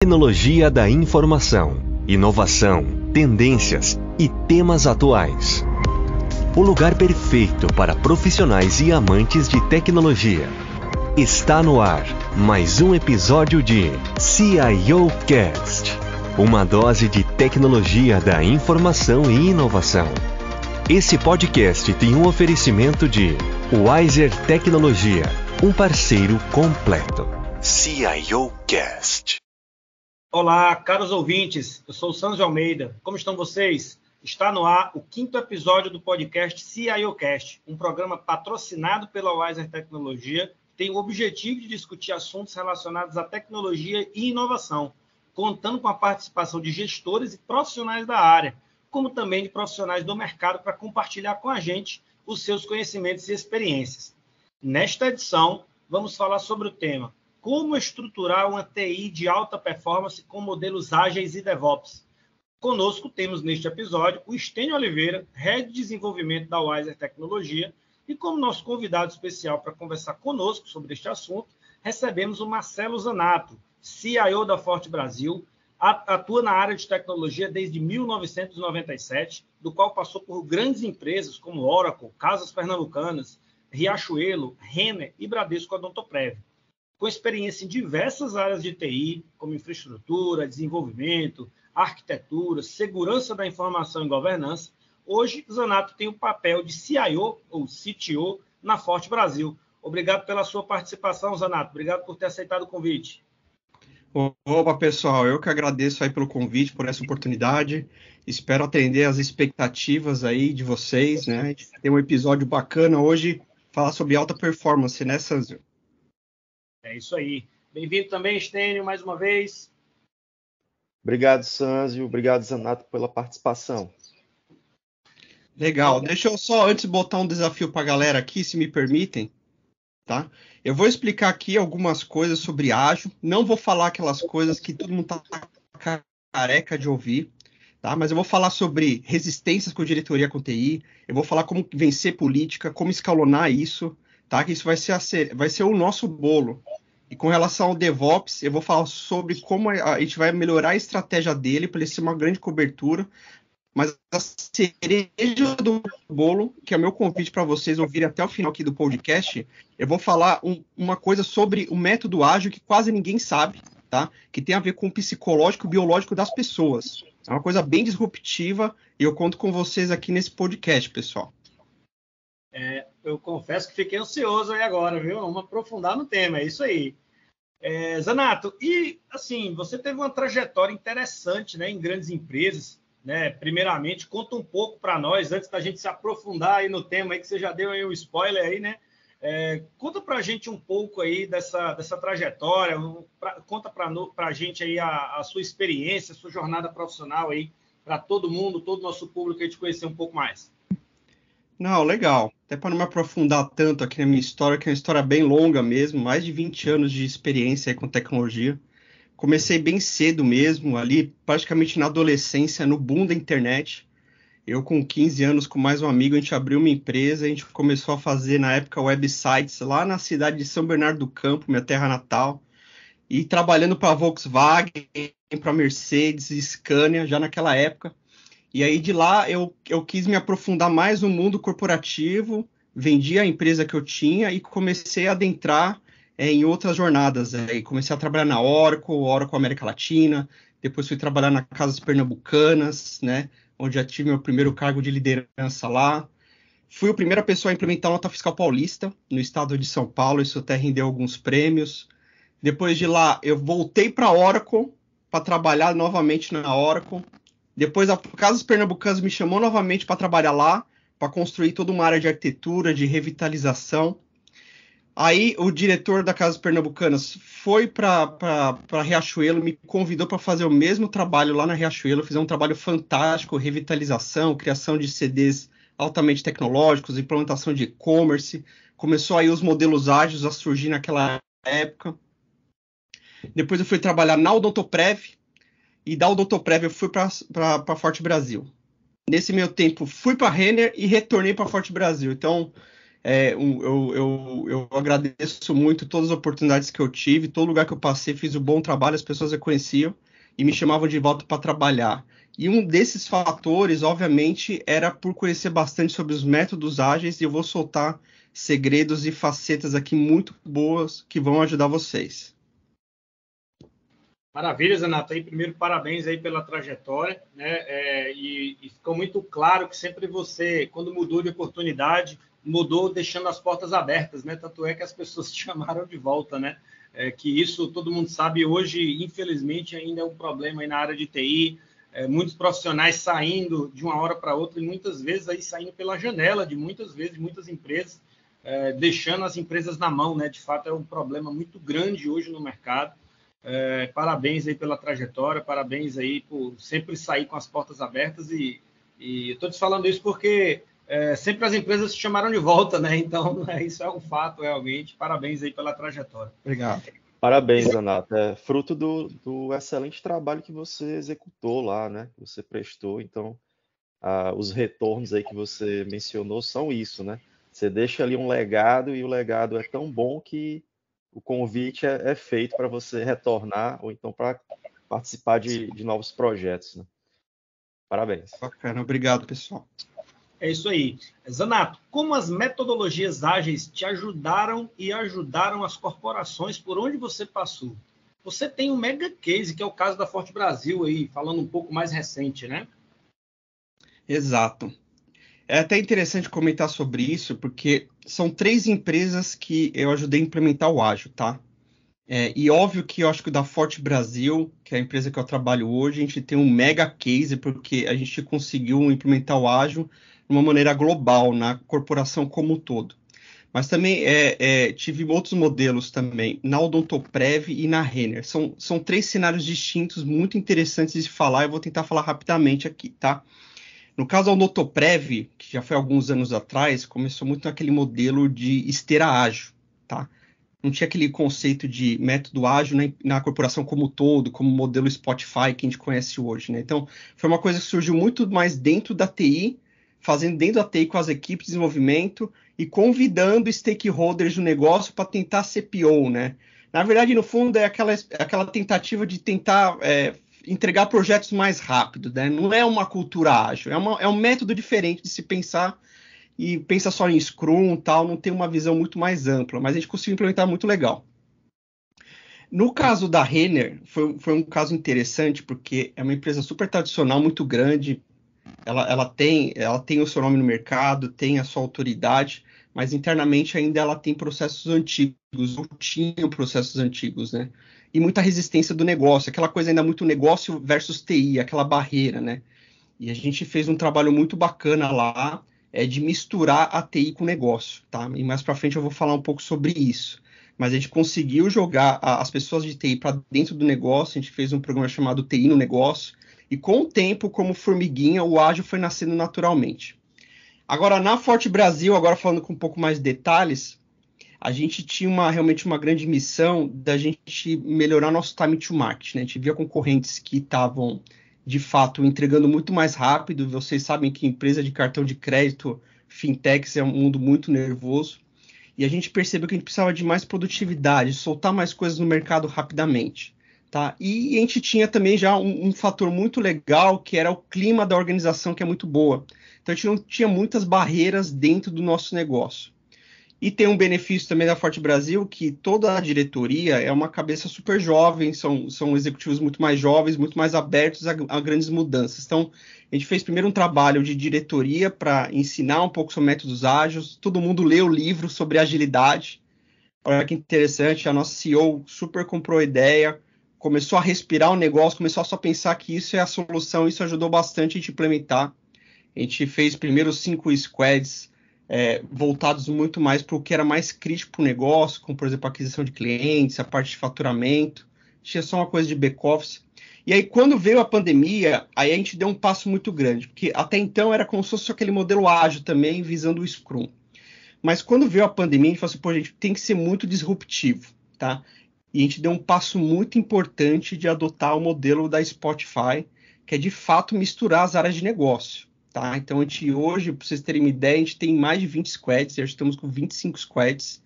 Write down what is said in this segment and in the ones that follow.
Tecnologia da informação, inovação, tendências e temas atuais. O lugar perfeito para profissionais e amantes de tecnologia. Está no ar mais um episódio de CIO Cast, uma dose de tecnologia da informação e inovação. Esse podcast tem um oferecimento de Wiser Tecnologia, um parceiro completo. CIO Cast. Olá, caros ouvintes, eu sou o Sanzio Almeida. Como estão vocês? Está no ar o 5º episódio do podcast CIOcast, um programa patrocinado pela Wiser Tecnologia, que tem o objetivo de discutir assuntos relacionados à tecnologia e inovação, contando com a participação de gestores e profissionais da área, como também de profissionais do mercado para compartilhar com a gente os seus conhecimentos e experiências. Nesta edição, vamos falar sobre o tema como estruturar uma TI de alta performance com modelos ágeis e DevOps. Conosco temos neste episódio o Estênio Oliveira, Head de Desenvolvimento da Wiser Tecnologia, e como nosso convidado especial para conversar conosco sobre este assunto, recebemos o Marcelo Zanato, CIO da Forte Brasil, atua na área de tecnologia desde 1997, do qual passou por grandes empresas como Oracle, Casas Pernambucanas, Riachuelo, Renner e Bradesco Odontoprev. Com experiência em diversas áreas de TI, como infraestrutura, desenvolvimento, arquitetura, segurança da informação e governança, hoje Zanato tem o papel de CIO ou CTO na Forte Brasil. Obrigado pela sua participação, Zanato. Obrigado por ter aceitado o convite. Opa, pessoal, eu que agradeço aí pelo convite, por essa oportunidade. Espero atender as expectativas aí de vocês, né? A gente tem um episódio bacana hoje, falar sobre alta performance, né, Sanzio? É isso aí. Bem-vindo também, Estênio, mais uma vez. Obrigado, Sanzio. Obrigado, Zanato, pela participação. Legal. Deixa eu só antes botar um desafio para a galera aqui, se me permitem, tá? Eu vou explicar aqui algumas coisas sobre ágil. Não vou falar aquelas coisas que todo mundo está careca de ouvir, tá? Mas eu vou falar sobre resistências com diretoria com TI. Eu vou falar como vencer política, como escalonar isso, tá? Que isso vai ser o nosso bolo. E com relação ao DevOps, eu vou falar sobre como a gente vai melhorar a estratégia dele para ele ser uma grande cobertura. Mas a cereja do bolo, que é o meu convite para vocês ouvirem até o final aqui do podcast, eu vou falar uma coisa sobre o método ágil que quase ninguém sabe, tá? Que tem a ver com o psicológico e biológico das pessoas. É uma coisa bem disruptiva e eu conto com vocês aqui nesse podcast, pessoal. Eu confesso que fiquei ansioso aí agora, viu? Vamos aprofundar no tema, é isso aí. Zanato, e assim, você teve uma trajetória interessante, né, em grandes empresas, né? Primeiramente, conta um pouco para nós, antes da gente se aprofundar aí no tema, aí, que você já deu aí um spoiler aí, né? Conta para a gente um pouco aí dessa trajetória, conta para a gente aí a sua experiência, a sua jornada profissional aí, para todo mundo, todo o nosso público aí te conhecer um pouco mais. Não, legal. Até para não me aprofundar tanto aqui na minha história, que é uma história bem longa mesmo, mais de 20 anos de experiência aí com tecnologia. Comecei bem cedo mesmo, ali praticamente na adolescência, no boom da internet. Eu com 15 anos, com mais um amigo, a gente abriu uma empresa, a gente começou a fazer na época websites lá na cidade de São Bernardo do Campo, minha terra natal, e trabalhando para a Volkswagen, para a Mercedes, Scania, já naquela época. E aí de lá eu quis me aprofundar mais no mundo corporativo, vendi a empresa que eu tinha e comecei a adentrar em outras jornadas. Aí comecei a trabalhar na Oracle América Latina, depois fui trabalhar na Casas Pernambucanas, né, onde já tive meu primeiro cargo de liderança lá. Fui a primeira pessoa a implementar a nota fiscal paulista no estado de São Paulo, isso até rendeu alguns prêmios. Depois de lá eu voltei para a Oracle para trabalhar novamente na Oracle. Depois a Casas Pernambucanas me chamou novamente para trabalhar lá, para construir toda uma área de arquitetura, de revitalização. Aí o diretor da Casas Pernambucanas foi para Riachuelo, me convidou para fazer o mesmo trabalho lá na Riachuelo, fizer um trabalho fantástico, revitalização, criação de CDs altamente tecnológicos, implementação de e-commerce. Começou aí os modelos ágeis a surgir naquela época. Depois eu fui trabalhar na Odontoprev, e da Odontoprev eu fui para a Forte Brasil. Nesse meio tempo, fui para a Renner e retornei para a Forte Brasil. Então, Eu agradeço muito todas as oportunidades que eu tive, todo lugar que eu passei, fiz um bom trabalho, as pessoas reconheciam e me chamavam de volta para trabalhar. E um desses fatores, obviamente, era por conhecer bastante sobre os métodos ágeis, e eu vou soltar segredos e facetas aqui muito boas que vão ajudar vocês. Maravilha, Zanato. Aí, primeiro, parabéns aí pela trajetória, né? E ficou muito claro que sempre você, quando mudou de oportunidade, mudou deixando as portas abertas, né? Tanto é que as pessoas te chamaram de volta, né? Que isso todo mundo sabe hoje, infelizmente, ainda é um problema aí na área de TI. Muitos profissionais saindo de uma hora para outra e muitas vezes aí saindo pela janela de muitas empresas, deixando as empresas na mão, né? De fato, é um problema muito grande hoje no mercado. Parabéns aí pela trajetória, parabéns aí por sempre sair com as portas abertas e eu estou te falando isso porque sempre as empresas te chamaram de volta, né? Então, isso é um fato realmente. Parabéns aí pela trajetória. Obrigado. Parabéns, Zanato. É fruto do excelente trabalho que você executou lá, né? Que você prestou. Então, os retornos aí que você mencionou são isso, né? Você deixa ali um legado e o legado é tão bom que o convite é feito para você retornar ou então para participar de novos projetos, né? Parabéns. Bacana, obrigado, pessoal. É isso aí. Zanato, como as metodologias ágeis te ajudaram e ajudaram as corporações por onde você passou? Você tem um mega case, que é o caso da Forte Brasil, aí, falando um pouco mais recente, né? Exato. É até interessante comentar sobre isso, porque são 3 empresas que eu ajudei a implementar o ágil, tá? E óbvio que eu acho que o da Forte Brasil, que é a empresa que eu trabalho hoje, a gente tem um mega case, porque a gente conseguiu implementar o ágil de uma maneira global, na corporação como um todo. Mas também tive outros modelos também, na Odontoprev e na Renner. São 3 cenários distintos, muito interessantes de falar, eu vou tentar falar rapidamente aqui, tá? No caso da Odontoprev, que já foi alguns anos atrás, começou muito naquele modelo de esteira ágil, tá? Não tinha aquele conceito de método ágil na corporação como um todo, como o modelo Spotify que a gente conhece hoje, né? Então, foi uma coisa que surgiu muito mais dentro da TI, fazendo dentro da TI com as equipes de desenvolvimento e convidando stakeholders do negócio para tentar ser PO, né? Na verdade, no fundo, é aquela tentativa de tentar entregar projetos mais rápido, né? Não é uma cultura ágil, é um método diferente de se pensar e pensa só em Scrum e tal, não tem uma visão muito mais ampla, mas a gente conseguiu implementar muito legal. No caso da Renner, foi um caso interessante, porque é uma empresa super tradicional, muito grande, ela tem o seu nome no mercado, tem a sua autoridade, mas internamente ainda ela tem processos antigos, ou tinham processos antigos, né? E muita resistência do negócio, aquela coisa ainda muito negócio versus TI, aquela barreira, né? E a gente fez um trabalho muito bacana lá, de misturar a TI com o negócio, tá? E mais para frente eu vou falar um pouco sobre isso. Mas a gente conseguiu jogar as pessoas de TI para dentro do negócio, a gente fez um programa chamado TI no Negócio, e com o tempo, como formiguinha, o ágil foi nascendo naturalmente. Agora, na Forte Brasil, agora falando com um pouco mais de detalhes, a gente tinha realmente uma grande missão da gente melhorar nosso time to market, né? A gente via concorrentes que estavam de fato, entregando muito mais rápido. Vocês sabem que empresa de cartão de crédito, fintechs, é um mundo muito nervoso. E a gente percebeu que a gente precisava de mais produtividade, soltar mais coisas no mercado rapidamente. Tá? E a gente tinha também já um fator muito legal, que era o clima da organização, que é muito boa. Então, a gente não tinha muitas barreiras dentro do nosso negócio. E tem um benefício também da Forte Brasil, que toda a diretoria é uma cabeça super jovem, são executivos muito mais jovens, muito mais abertos a grandes mudanças. Então, a gente fez primeiro um trabalho de diretoria para ensinar um pouco sobre métodos ágeis, todo mundo leu o livro sobre agilidade. Olha que interessante, a nossa CEO super comprou a ideia, começou a respirar o negócio, começou a só pensar que isso é a solução, isso ajudou bastante a gente implementar. A gente fez primeiro 5 squads, voltados muito mais para o que era mais crítico para o negócio, como, por exemplo, a aquisição de clientes, a parte de faturamento. Tinha só uma coisa de back-office. E aí, quando veio a pandemia, aí a gente deu um passo muito grande, porque até então era como se fosse aquele modelo ágil também, visando o Scrum. Mas quando veio a pandemia, a gente falou assim, pô, a gente tem que ser muito disruptivo, tá? E a gente deu um passo muito importante de adotar o modelo da Spotify, que é, de fato, misturar as áreas de negócio. tá? Então, hoje, para vocês terem uma ideia, a gente tem mais de 20 squads, já estamos com 25 squads,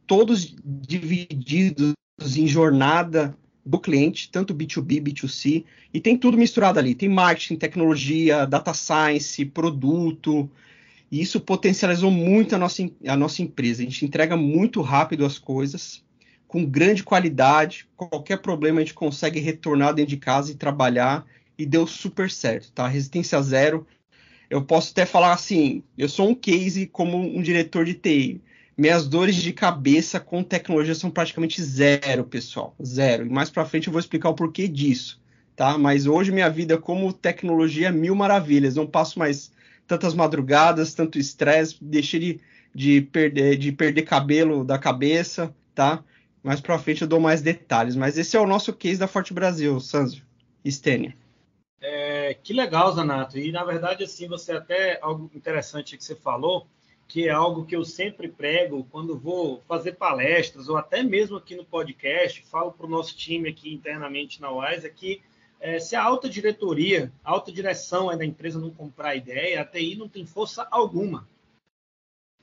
todos divididos em jornada do cliente, tanto B2B, B2C, e tem tudo misturado ali. Tem marketing, tecnologia, data science, produto, e isso potencializou muito a nossa empresa. A gente entrega muito rápido as coisas, com grande qualidade, qualquer problema a gente consegue retornar dentro de casa e trabalhar, e deu super certo, tá? Resistência zero. Eu posso até falar assim, eu sou um case como um diretor de TI. Minhas dores de cabeça com tecnologia são praticamente zero, pessoal. Zero. E mais para frente eu vou explicar o porquê disso, tá? Mas hoje minha vida como tecnologia é mil maravilhas. Não passo mais tantas madrugadas, tanto estresse, deixei de perder cabelo da cabeça, tá? Mais para frente eu dou mais detalhes. Mas esse é o nosso case da Forte Brasil, Sanzio e Stênia. Que legal, Zanato. E, na verdade, assim, você até algo interessante que você falou, que é algo que eu sempre prego quando vou fazer palestras, ou até mesmo aqui no podcast, falo para o nosso time aqui internamente na Wise, é que se a alta diretoria, a alta direção da empresa não comprar ideia, a TI não tem força alguma.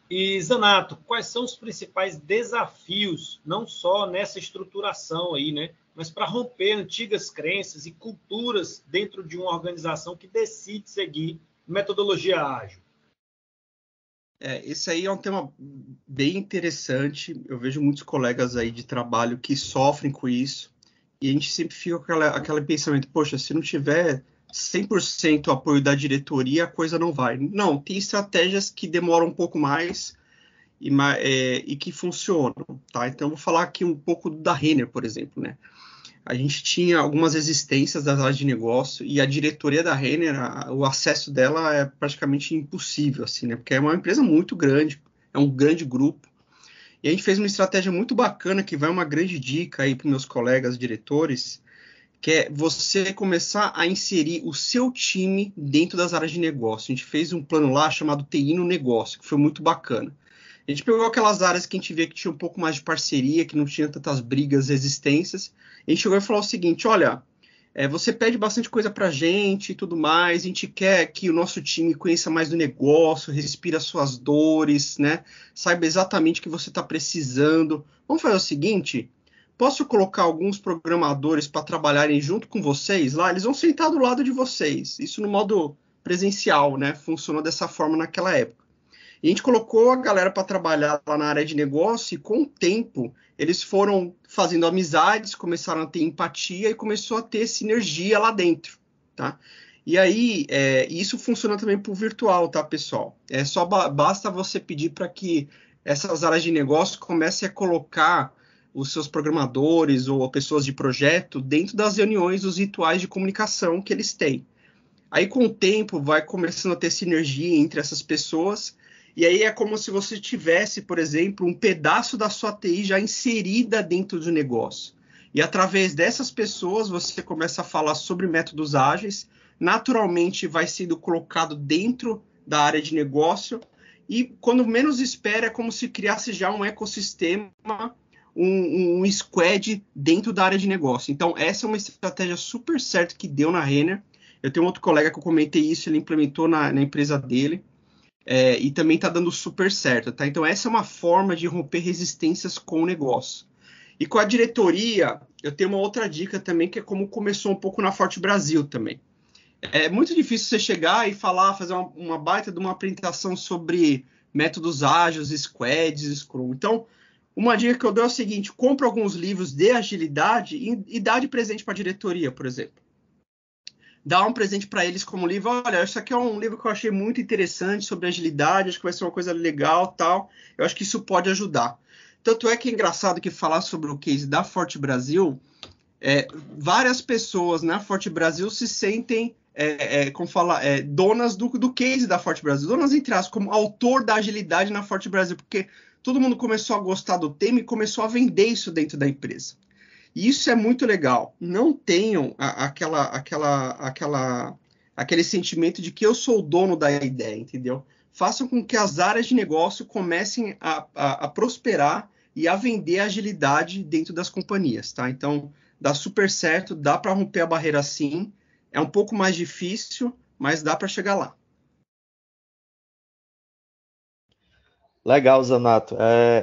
E, Zanato, quais são os principais desafios, não só nessa estruturação aí, né? Mas para romper antigas crenças e culturas dentro de uma organização que decide seguir metodologia ágil? Esse aí é um tema bem interessante. Eu vejo muitos colegas aí de trabalho que sofrem com isso. E a gente sempre fica com aquele pensamento, poxa, se não tiver 100% apoio da diretoria, a coisa não vai. Não, tem estratégias que demoram um pouco mais e que funcionam, tá? Então, eu vou falar aqui um pouco da Renner, por exemplo, né? A gente tinha algumas resistências das áreas de negócio e a diretoria da Renner, o acesso dela é praticamente impossível, assim, né? Porque é uma empresa muito grande, é um grande grupo. E a gente fez uma estratégia muito bacana, que vai uma grande dica aí para meus colegas diretores, que é você começar a inserir o seu time dentro das áreas de negócio. A gente fez um plano lá chamado TI no negócio, que foi muito bacana. A gente pegou aquelas áreas que a gente via que tinha um pouco mais de parceria, que não tinha tantas brigas, resistências. A gente chegou e falou o seguinte, olha, você pede bastante coisa para a gente e tudo mais, a gente quer que o nosso time conheça mais do negócio, respira suas dores, né? Saiba exatamente o que você está precisando. Vamos fazer o seguinte, posso colocar alguns programadores para trabalharem junto com vocês lá? Eles vão sentar do lado de vocês. Isso no modo presencial, né? Funcionou dessa forma naquela época. E a gente colocou a galera para trabalhar lá na área de negócio e com o tempo eles foram fazendo amizades, começaram a ter empatia e começou a ter sinergia lá dentro, tá? E aí, isso funciona também para o virtual, tá, pessoal? Basta você pedir para que essas áreas de negócio comecem a colocar os seus programadores ou pessoas de projeto dentro das reuniões, dos rituais de comunicação que eles têm. Aí, com o tempo, vai começando a ter sinergia entre essas pessoas. E aí é como se você tivesse, por exemplo, um pedaço da sua TI já inserida dentro do negócio. E através dessas pessoas você começa a falar sobre métodos ágeis, naturalmente vai sendo colocado dentro da área de negócio e quando menos espera é como se criasse já um ecossistema, um squad dentro da área de negócio. Então essa é uma estratégia super certa que deu na Renner. Eu tenho outro colega que eu comentei isso, ele implementou na empresa dele. E também está dando super certo, tá? Então essa é uma forma de romper resistências com o negócio. E com a diretoria, eu tenho uma outra dica também, que é como começou um pouco na Forte Brasil também. É muito difícil você chegar e fazer uma baita de uma apresentação sobre métodos ágeis, squads, Scrum. Então, uma dica que eu dou é o seguinte, compra alguns livros de agilidade e dá de presente para a diretoria, por exemplo. Dá um presente para eles como livro, olha, isso aqui é um livro que eu achei muito interessante sobre agilidade, acho que vai ser uma coisa legal, tal. Eu acho que isso pode ajudar. Tanto é que é engraçado que falar sobre o case da Forte Brasil, várias pessoas na Forte Brasil se sentem, donas do case da Forte Brasil, donas entre aspas, como autor da agilidade na Forte Brasil, porque todo mundo começou a gostar do tema e começou a vender isso dentro da empresa. E isso é muito legal. Não tenham aquele sentimento de que eu sou o dono da ideia, entendeu? Façam com que as áreas de negócio comecem a prosperar e a vender agilidade dentro das companhias, tá? Então, dá super certo, dá para romper a barreira sim. É um pouco mais difícil, mas dá para chegar lá. Legal, Zanato.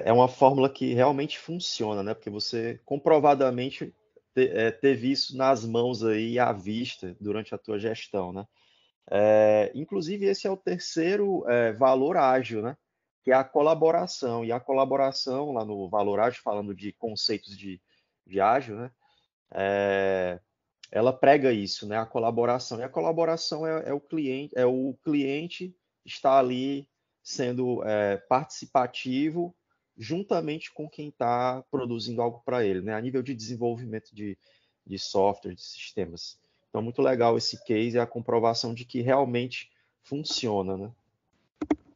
É uma fórmula que realmente funciona, né? Porque você comprovadamente teve isso nas mãos aí à vista durante a tua gestão, né? Inclusive, esse é o terceiro valor ágil, né? Que é a colaboração. E a colaboração, lá no valor ágil, falando de conceitos de ágil, né? Ela prega isso, né? A colaboração. E a colaboração o cliente está ali sendo participativo juntamente com quem está produzindo algo para ele, né? A nível de desenvolvimento de software, de sistemas. Então, muito legal esse case e a comprovação de que realmente funciona, né?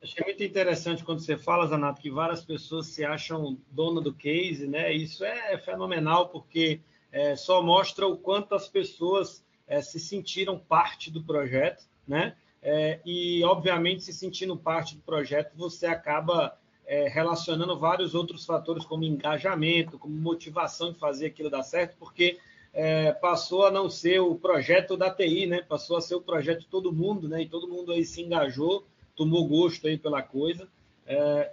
Achei muito interessante quando você fala, Zanato, que várias pessoas se acham dona do case, né? Isso é fenomenal, porque só mostra o quanto as pessoas se sentiram parte do projeto, né? E, obviamente, se sentindo parte do projeto, você acaba relacionando vários outros fatores, como engajamento, como motivação de fazer aquilo dar certo, porque passou a não ser o projeto da TI, né? Passou a ser o projeto de todo mundo, né? E todo mundo aí se engajou, tomou gosto aí pela coisa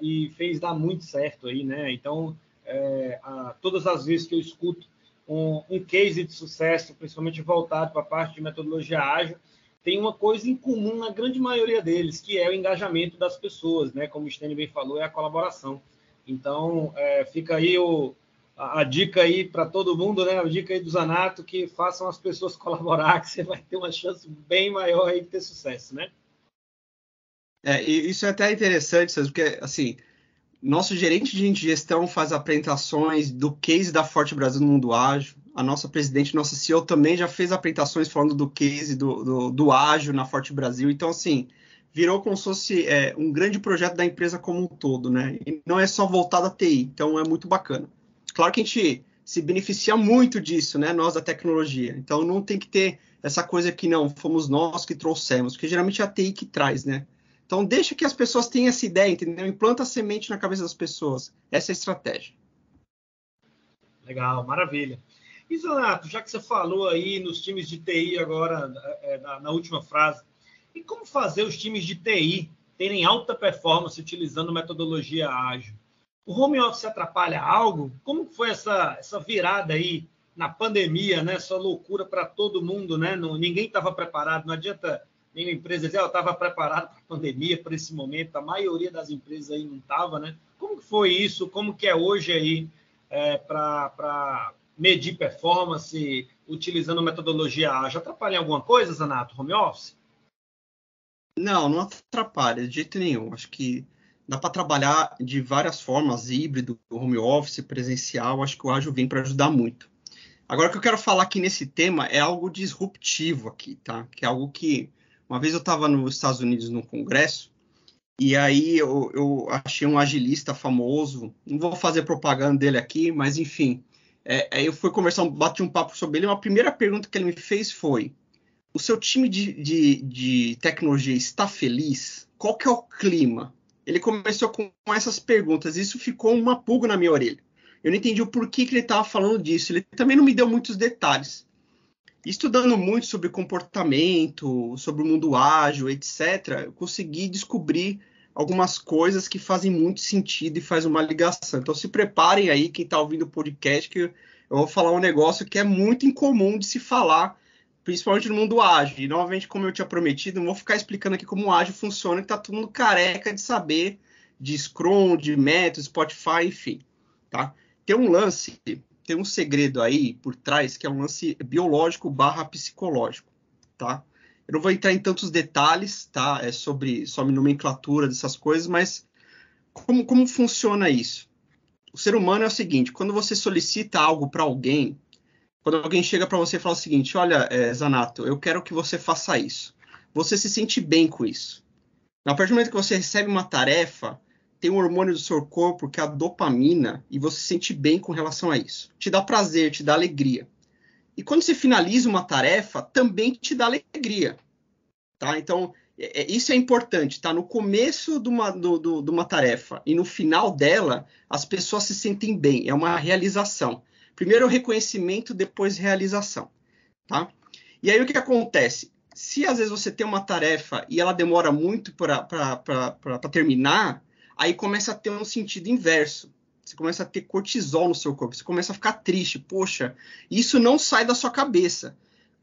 e fez dar muito certo aí, né? Então, todas as vezes que eu escuto um case de sucesso, principalmente voltado para a parte de metodologia ágil, tem uma coisa em comum na grande maioria deles, que é o engajamento das pessoas, né? Como o Stênio bem falou, é a colaboração. Então, fica aí a dica aí para todo mundo, né? A dica aí do Zanato, que façam as pessoas colaborar, que você vai ter uma chance bem maior aí de ter sucesso, né? E isso é até interessante, César, porque, assim, nosso gerente de gestão faz apresentações do case da Forte Brasil no Mundo Ágil. A nossa presidente, nossa CEO também já fez apresentações falando do case do Ágil na Forte Brasil. Então, assim, virou como se fosse um grande projeto da empresa como um todo, né? E não é só voltado à TI, então é muito bacana. Claro que a gente se beneficia muito disso, né? Nós da tecnologia. Então, não tem que ter essa coisa que não, fomos nós que trouxemos, porque geralmente é a TI que traz, né? Então, deixa que as pessoas tenham essa ideia, entendeu? Implanta a semente na cabeça das pessoas. Essa é a estratégia. Legal, maravilha. E, Zanato, já que você falou aí nos times de TI agora, na última frase, e como fazer os times de TI terem alta performance utilizando metodologia ágil? O home office atrapalha algo? Como foi essa virada aí na pandemia, né? Essa loucura para todo mundo, né? Ninguém estava preparado, não adianta nenhuma empresa dizer, eu estava preparado para a pandemia, para esse momento, a maioria das empresas aí não estava, né? Como que foi isso? Como que é hoje aí para medir performance utilizando metodologia ágil? Atrapalha em alguma coisa, Zanato, home office? Não atrapalha de jeito nenhum. Acho que dá para trabalhar de várias formas, híbrido, home office, presencial. Acho que o ágil vem para ajudar muito. Agora, o que eu quero falar aqui nesse tema é algo disruptivo aqui, tá? Que é algo que... Uma vez eu estava nos Estados Unidos num congresso, e aí eu achei um agilista famoso, não vou fazer propaganda dele aqui, mas enfim, aí eu fui conversar, bati um papo sobre ele, e a primeira pergunta que ele me fez foi: o seu time de tecnologia está feliz? Qual que é o clima? Ele começou com essas perguntas, e isso ficou uma pulga na minha orelha. Eu não entendi o porquê que ele estava falando disso, ele também não me deu muitos detalhes. Estudando muito sobre comportamento, sobre o mundo ágil, etc., eu consegui descobrir algumas coisas que fazem muito sentido e faz uma ligação. Então se preparem aí, quem está ouvindo o podcast, que eu vou falar um negócio que é muito incomum de se falar, principalmente no mundo ágil. E novamente, como eu tinha prometido, não vou ficar explicando aqui como o ágil funciona, que está todo mundo careca de saber de Scrum, de método, Spotify, enfim. Tá? Tem um lance... Tem um segredo aí por trás, que é um lance biológico / psicológico, tá? Eu não vou entrar em tantos detalhes, tá? Sobre nomenclatura dessas coisas, mas como funciona isso? O ser humano é o seguinte: quando você solicita algo para alguém, quando alguém chega para você e fala o seguinte: olha, Zanato, eu quero que você faça isso. Você se sente bem com isso. A partir do momento que você recebe uma tarefa, tem um hormônio do seu corpo que é a dopamina, e você se sente bem com relação a isso. Te dá prazer, te dá alegria. E quando você finaliza uma tarefa, também te dá alegria. Tá? Então, isso é importante. Tá? No começo de uma tarefa e no final dela, as pessoas se sentem bem. É uma realização. Primeiro o reconhecimento, depois realização. Tá? E aí o que acontece? Se às vezes você tem uma tarefa e ela demora muito para terminar, aí começa a ter um sentido inverso. Você começa a ter cortisol no seu corpo, você começa a ficar triste. Poxa, isso não sai da sua cabeça.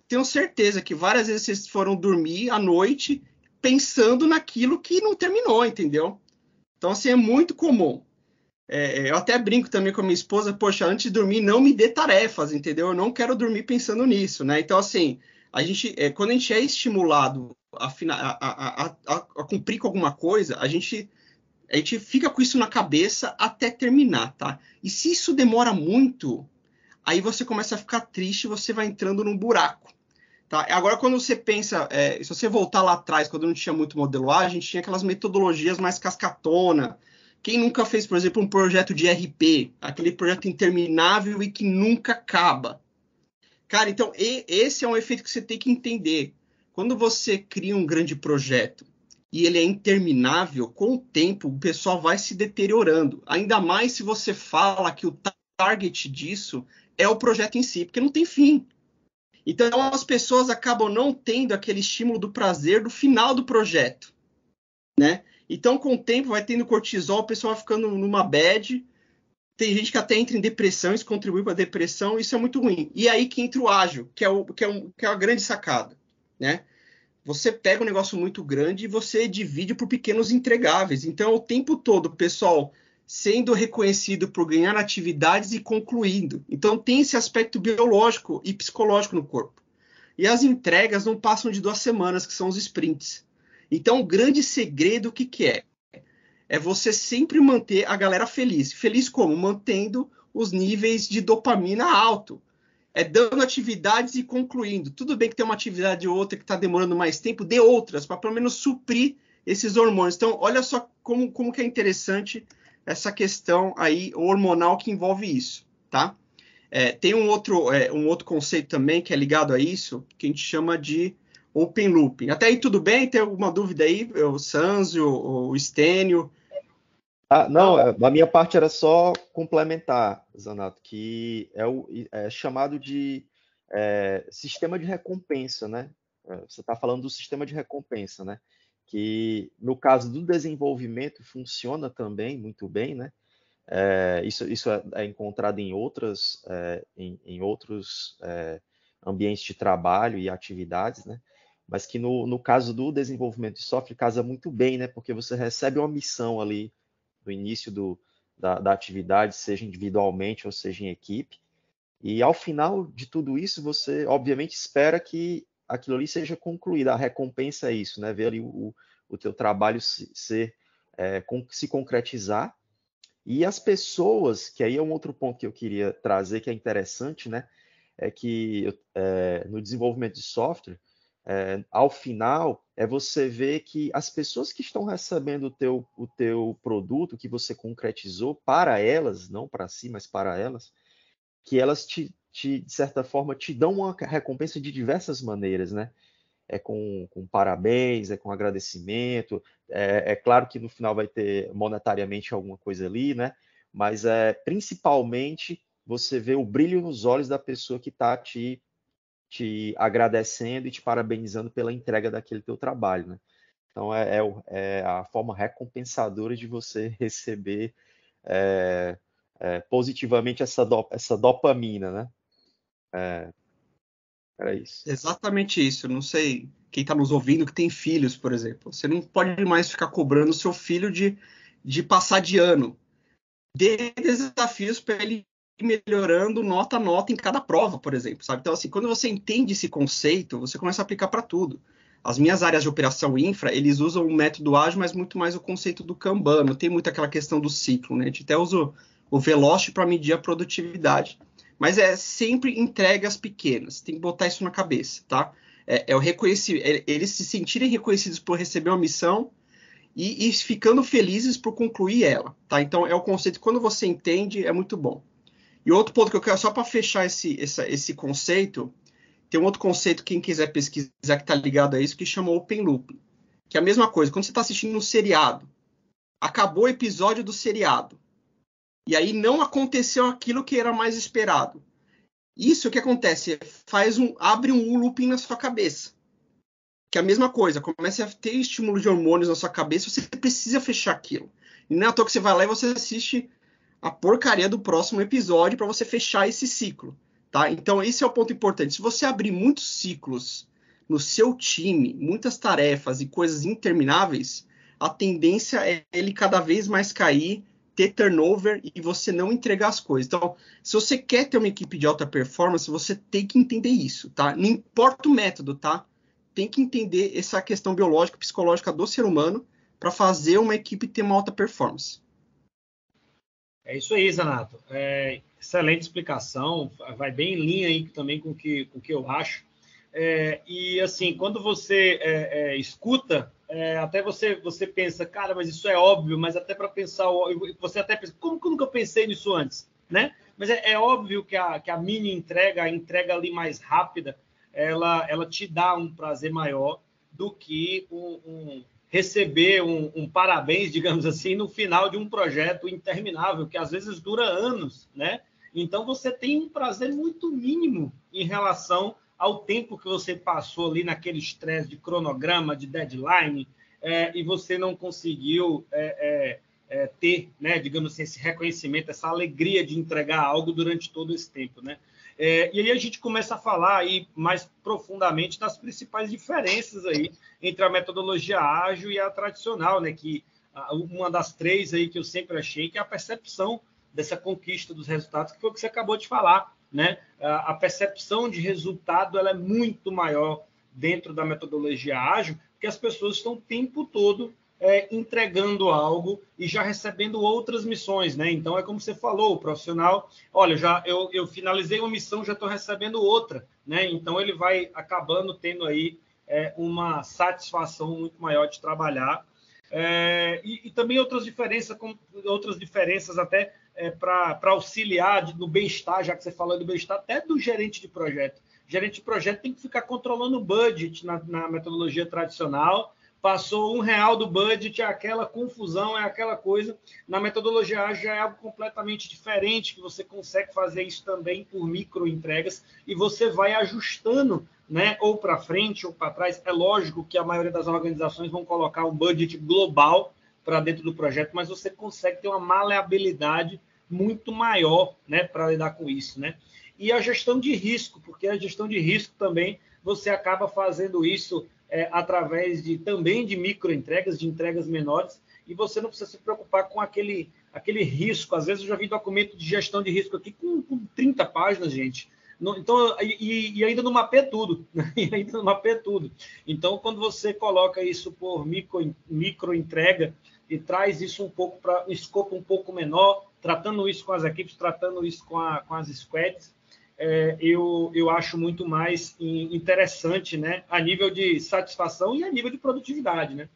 Tenho certeza que várias vezes vocês foram dormir à noite pensando naquilo que não terminou, entendeu? Então, assim, é muito comum. Eu até brinco também com a minha esposa, poxa, antes de dormir, não me dê tarefas, entendeu? Eu não quero dormir pensando nisso, né? Então, assim, quando a gente é estimulado a cumprir com alguma coisa, a gente fica com isso na cabeça até terminar, tá? E se isso demora muito, aí você começa a ficar triste, você vai entrando num buraco. Tá? Agora, quando você pensa, se você voltar lá atrás, quando não tinha muito modelo A, a gente tinha aquelas metodologias mais cascatona. Quem nunca fez, por exemplo, um projeto de RP, aquele projeto interminável e que nunca acaba? Cara, então, esse é um efeito que você tem que entender. Quando você cria um grande projeto e ele é interminável, com o tempo o pessoal vai se deteriorando. Ainda mais se você fala que o target disso é o projeto em si, porque não tem fim. Então, as pessoas acabam não tendo aquele estímulo do prazer do final do projeto, né? Então, com o tempo, vai tendo cortisol, o pessoal vai ficando numa bad. Tem gente que até entra em depressão, isso contribui para a depressão, isso é muito ruim. E aí que entra o ágil, que é a grande sacada, né? Você pega um negócio muito grande e você divide por pequenos entregáveis. Então, o tempo todo, o pessoal sendo reconhecido por ganhar atividades e concluindo. Então, tem esse aspecto biológico e psicológico no corpo. E as entregas não passam de 2 semanas, que são os sprints. Então, o grande segredo, o que é? É você sempre manter a galera feliz. Feliz como? Mantendo os níveis de dopamina alto. Dando atividades e concluindo. Tudo bem que tem uma atividade ou outra que está demorando mais tempo, dê outras, para pelo menos suprir esses hormônios. Então, olha só como que é interessante essa questão aí hormonal que envolve isso, tá? Tem um outro conceito também que é ligado a isso, que a gente chama de open looping. Até aí tudo bem? Tem alguma dúvida aí? O Sanzio, o Stênio? Não, da minha parte era só complementar, Zanato, que é chamado de sistema de recompensa, né? Você está falando do sistema de recompensa, né? Que no caso do desenvolvimento funciona também muito bem, né? Isso é encontrado em outros ambientes de trabalho e atividades, né? Mas que no caso do desenvolvimento de software casa muito bem, né? Porque você recebe uma missão ali no início da atividade, seja individualmente ou seja em equipe, e ao final de tudo isso, você obviamente espera que aquilo ali seja concluído. A recompensa é isso, né? Ver ali o teu trabalho se concretizar. E as pessoas, que aí é um outro ponto que eu queria trazer, que é interessante, né? É que no desenvolvimento de software, ao final, você ver que as pessoas que estão recebendo o teu produto, que você concretizou para elas, não para si, mas para elas, que elas de certa forma, te dão uma recompensa de diversas maneiras, né? Com parabéns, com agradecimento. É claro que no final vai ter monetariamente alguma coisa ali, né? Mas principalmente você vê o brilho nos olhos da pessoa que está te agradecendo e te parabenizando pela entrega daquele teu trabalho, né? Então é a forma recompensadora de você receber positivamente essa dopamina, né? Era isso. Exatamente isso. Não sei quem está nos ouvindo que tem filhos, por exemplo. Você não pode mais ficar cobrando o seu filho de passar de ano. Dê desafios para ele ir melhorando nota a nota em cada prova, por exemplo, sabe? Então, assim, quando você entende esse conceito, você começa a aplicar para tudo. As minhas áreas de operação infra, eles usam o método ágil, mas muito mais o conceito do Kanban. Não tem muito aquela questão do ciclo, né? A gente até usa o Velocity para medir a produtividade. Mas é sempre entregas pequenas. Tem que botar isso na cabeça, tá? O reconhecimento, eles se sentirem reconhecidos por receber uma missão e ficando felizes por concluir ela, tá? Então, é o conceito que quando você entende, é muito bom. E outro ponto que eu quero, só para fechar esse conceito, tem um outro conceito, quem quiser pesquisar, que está ligado a isso, que chama Open Loop. Que é a mesma coisa, quando você está assistindo um seriado, acabou o episódio do seriado, e aí não aconteceu aquilo que era mais esperado. Isso que acontece, abre um looping na sua cabeça. Que é a mesma coisa, começa a ter estímulo de hormônios na sua cabeça, você precisa fechar aquilo. E não é à toa que você vai lá e você assiste a porcaria do próximo episódio para você fechar esse ciclo, tá? Então, esse é o ponto importante. Se você abrir muitos ciclos no seu time, muitas tarefas e coisas intermináveis, a tendência é ele cada vez mais cair, ter turnover e você não entregar as coisas. Então, se você quer ter uma equipe de alta performance, você tem que entender isso, tá? Não importa o método, tá? Tem que entender essa questão biológica, psicológica do ser humano para fazer uma equipe ter uma alta performance. É isso aí, Zanato. Excelente explicação, vai bem em linha aí também com o que eu acho. E assim, quando você escuta, até você pensa, cara, mas isso é óbvio, mas até para pensar, você até pensa, como que eu nunca pensei nisso antes, né? Mas é óbvio que a mini entrega, a entrega ali mais rápida, ela te dá um prazer maior do que receber um parabéns, digamos assim, no final de um projeto interminável, que às vezes dura anos, né? Então você tem um prazer muito mínimo em relação ao tempo que você passou ali naquele estresse de cronograma, de deadline, e você não conseguiu ter, né, digamos assim, esse reconhecimento, essa alegria de entregar algo durante todo esse tempo, né? E aí a gente começa a falar aí mais profundamente das principais diferenças aí entre a metodologia ágil e a tradicional, né? Que uma das três aí que eu sempre achei que é a percepção dessa conquista dos resultados, que foi o que você acabou de falar, né? A percepção de resultado ela é muito maior dentro da metodologia ágil, porque as pessoas estão o tempo todo entregando algo e já recebendo outras missões, né? Então é como você falou, o profissional, olha, eu finalizei uma missão, já estou recebendo outra, né? Então ele vai acabando tendo aí uma satisfação muito maior de trabalhar. E também outras diferenças até para auxiliar no bem-estar, já que você falou do bem-estar, até do gerente de projeto. O gerente de projeto tem que ficar controlando o budget na metodologia tradicional. Passou R$1 do budget, é aquela confusão, é aquela coisa. Na metodologia ágil já é algo completamente diferente, que você consegue fazer isso também por micro-entregas e você vai ajustando, né, ou para frente ou para trás. É lógico que a maioria das organizações vão colocar um budget global para dentro do projeto, mas você consegue ter uma maleabilidade muito maior, né, para lidar com isso, né? E a gestão de risco, porque a gestão de risco também você acaba fazendo isso através também de microentregas, de entregas menores, e você não precisa se preocupar com aquele risco. Às vezes eu já vi documento de gestão de risco aqui com 30 páginas, gente. Então, e ainda não mapeia tudo, né? E ainda não mapeia tudo. Então, quando você coloca isso por microentrega e traz isso um pouco para um escopo um pouco menor, tratando isso com as equipes, tratando isso com as squads, eu acho muito mais interessante, né, a nível de satisfação e a nível de produtividade, né?